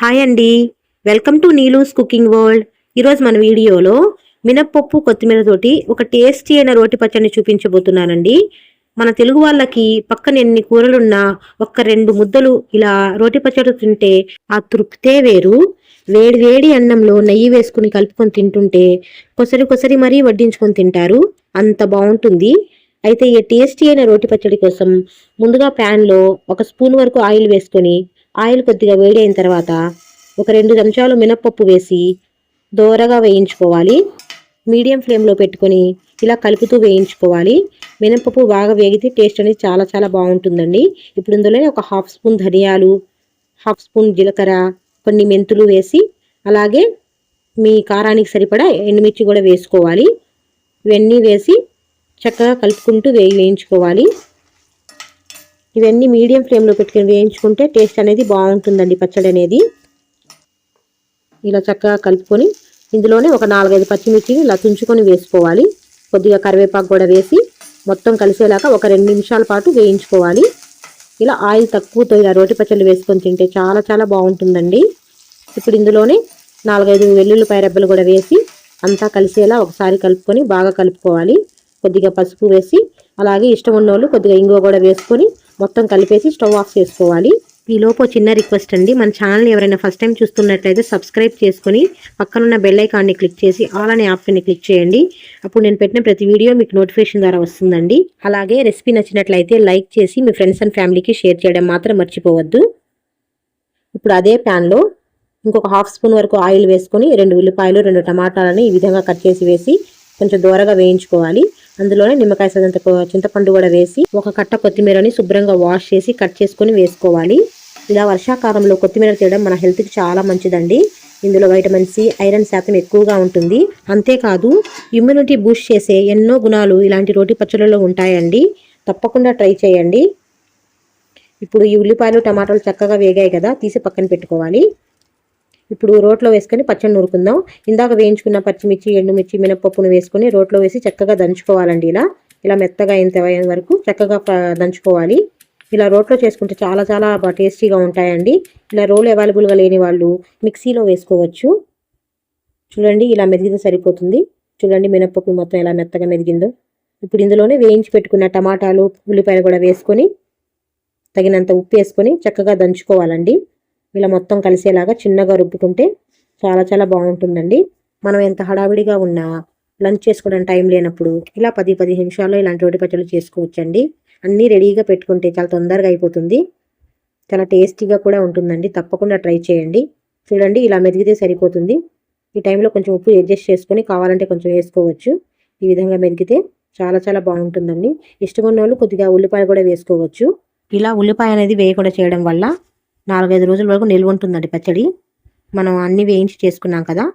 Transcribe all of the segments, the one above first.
Hi అండి. Welcome to Neelu's cooking world. ఈరోజు మన వీడియోలో మినప్పప్పు కొత్తిమీర తోటి ఒక టేస్టీ అయిన రోటి పచ్చడిని చూపించబోతున్నానండి. మన తెలుగు వాళ్ళకి పక్కన ఎన్ని కూరలున్నా ఒక్క రెండు ముద్దలు ఇలా రోటి పచ్చడి తింటే ఆ తృప్తే వేరు. వేడి వేడి అన్నంలో నెయ్యి వేసుకుని కలుపుకొని తింటుంటే కొసరి కొసరి మరీ వడ్డించుకొని తింటారు. అంత బాగుంటుంది. అయితే ఈ టేస్టీ అయిన రోటి పచ్చడి కోసం ముందుగా ప్యాన్లో ఒక స్పూన్ వరకు ఆయిల్ వేసుకొని ఆయిల్ కొద్దిగా వేడి అయిన తర్వాత ఒక 2 చెంచాలు మినప్పప్పు వేసి దోరగా వేయించుకోవాలి. మీడియం ఫ్లేమ్లో పెట్టుకొని ఇలా కలుపుతూ వేయించుకోవాలి. మినప్పప్పు బాగా వేగితే టేస్ట్ అనేది చాలా చాలా బాగుంటుందండి. ఇప్పుడు ఇందులో ఒక హాఫ్ స్పూన్ ధనియాలు, హాఫ్ స్పూన్ జీలకర్ర, కొన్ని మెంతులు వేసి అలాగే మీ కారానికి సరిపడా ఎండుమిర్చి కూడా వేసుకోవాలి. ఇవన్నీ వేసి చక్కగా కలుపుకుంటూ వేయించుకోవాలి. ఇవన్నీ మీడియం ఫ్లేమ్లో పెట్టుకొని వేయించుకుంటే టేస్ట్ అనేది బాగుంటుందండి పచ్చడి అనేది. ఇలా చక్కగా కలుపుకొని ఇందులోనే ఒక 4-5 పచ్చిమిర్చిని ఇలా తుంచుకొని వేసుకోవాలి. కొద్దిగా కరివేపాకు కూడా వేసి మొత్తం కలిసేలాగా ఒక 2 నిమిషాల పాటు వేయించుకోవాలి. ఇలా ఆయిల్ తక్కువతో ఇలా రోటి పచ్చళ్ళు వేసుకొని తింటే చాలా చాలా బాగుంటుందండి. ఇప్పుడు ఇందులోనే 4-5 వెల్లుల్లిపాయ రెబ్బలు కూడా వేసి అంతా కలిసేలా ఒకసారి కలుపుకొని బాగా కలుపుకోవాలి. కొద్దిగా పసుపు వేసి అలాగే ఇష్టం ఉన్నోళ్ళు కొద్దిగా ఇంగువ కూడా వేసుకొని మొత్తం కలిపేసి స్టవ్ ఆఫ్ చేసుకోవాలి. ఈలోపు చిన్న రిక్వెస్ట్ అండి, మన ఛానల్ని ఎవరైనా ఫస్ట్ టైం చూస్తున్నట్లయితే సబ్స్క్రైబ్ చేసుకుని పక్కనున్న బెల్ ఐకాన్ని క్లిక్ చేసి ఆల్ అనే ఆప్షన్ని క్లిక్ చేయండి. అప్పుడు నేను పెట్టిన ప్రతి వీడియో మీకు నోటిఫికేషన్ ద్వారా వస్తుందండి. అలాగే రెసిపీ నచ్చినట్లయితే లైక్ చేసి మీ ఫ్రెండ్స్ అండ్ ఫ్యామిలీకి షేర్ చేయడం మాత్రం మర్చిపోవద్దు. ఇప్పుడు అదే ప్యాన్లో ఇంకొక హాఫ్ స్పూన్ వరకు ఆయిల్ వేసుకొని 2 ఉల్లిపాయలు 2 టమాటాలని ఈ విధంగా కట్ చేసి వేసి కొంచెం దూరగా వేయించుకోవాలి. అందులోనే నిమ్మకాయ సదంత చింతపండు కూడా వేసి ఒక కట్ట కొత్తిమీరని శుభ్రంగా వాష్ చేసి కట్ చేసుకొని వేసుకోవాలి. ఇలా వర్షాకాలంలో కొత్తిమీర తినడం మన హెల్త్కి చాలా మంచిదండి. ఇందులో వైటమిన్ సి, ఐరన్ శాతం ఎక్కువగా ఉంటుంది. అంతేకాదు ఇమ్యూనిటీ బూస్ట్ చేసే ఎన్నో గుణాలు ఇలాంటి రోటి పచ్చళ్ళలో ఉంటాయండి. తప్పకుండా ట్రై చేయండి. ఇప్పుడు ఈ ఉల్లిపాయలు టమాటాలు చక్కగా వేగాయి కదా, తీసి పక్కన పెట్టుకోవాలి. ఇప్పుడు రోట్లో వేసుకొని పచ్చడి నూరుకుందాం. ఇందాక వేయించుకున్న పచ్చిమిర్చి, ఎండుమిర్చి, మినపప్పును వేసుకొని రోట్లో వేసి చక్కగా దంచుకోవాలండి. ఇలా మెత్తగా అయిన వరకు చక్కగా దంచుకోవాలి. ఇలా రోట్లో చేసుకుంటే చాలా చాలా టేస్టీగా ఉంటాయండి. ఇలా రోలు అవైలబుల్గా లేని వాళ్ళు మిక్సీలో వేసుకోవచ్చు. చూడండి ఇలా మెదిగితే సరిపోతుంది. చూడండి మినపప్పు మొత్తం ఎలా మెత్తగా మెదిగిందో. ఇప్పుడు ఇందులోనే వేయించి పెట్టుకున్న టమాటాలు, ఉల్లిపాయలు కూడా వేసుకొని తగినంత ఉప్పు వేసుకొని చక్కగా దంచుకోవాలండి. ఇలా మొత్తం కలిసేలాగా చిన్నగా రుబ్బుకుంటే చాలా చాలా బాగుంటుందండి. మనం ఎంత హడావిడిగా ఉన్నా లంచ్ చేసుకోవడానికి టైం లేనప్పుడు ఇలా 10-15 నిమిషాల్లో ఇలాంటి రోటి పచ్చళ్ళు చేసుకోవచ్చండి. అన్నీ రెడీగా పెట్టుకుంటే చాలా తొందరగా అయిపోతుంది. చాలా టేస్టీగా కూడా ఉంటుందండి. తప్పకుండా ట్రై చేయండి. చూడండి ఇలా మెదిగితే సరిపోతుంది. ఈ టైంలో కొంచెం ఉప్పు అడ్జస్ట్ చేసుకొని కావాలంటే కొంచెం వేసుకోవచ్చు. ఈ విధంగా మెదిగితే చాలా చాలా బాగుంటుందండి. ఇష్టం ఉన్న వాళ్ళు కొద్దిగా ఉల్లిపాయ కూడా వేసుకోవచ్చు. ఇలా ఉల్లిపాయ అనేది వేయకుండా చేయడం వల్ల 4-5 రోజుల వరకు నిల్వ ఉంటుందండి పచ్చడి. మనం అన్నీ వేయించి చేసుకున్నాం కదా,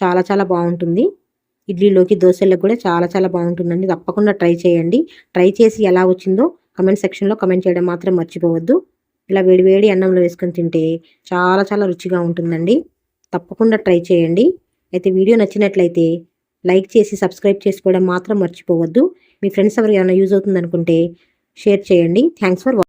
చాలా చాలా బాగుంటుంది. ఇడ్లీలోకి, దోశలకు కూడా చాలా చాలా బాగుంటుందండి. తప్పకుండా ట్రై చేయండి. ట్రై చేసి ఎలా వచ్చిందో కమెంట్ సెక్షన్లో కమెంట్ చేయడం మాత్రం మర్చిపోవద్దు. ఇలా వేడి వేడి అన్నంలో వేసుకొని తింటే చాలా చాలా రుచిగా ఉంటుందండి. తప్పకుండా ట్రై చేయండి. అయితే వీడియో నచ్చినట్లయితే లైక్ చేసి సబ్స్క్రైబ్ చేసుకోవడం మాత్రం మర్చిపోవద్దు. మీ ఫ్రెండ్స్ ఎవరు ఏమైనా యూజ్ అవుతుంది అనుకుంటే షేర్ చేయండి. Thanks for watching.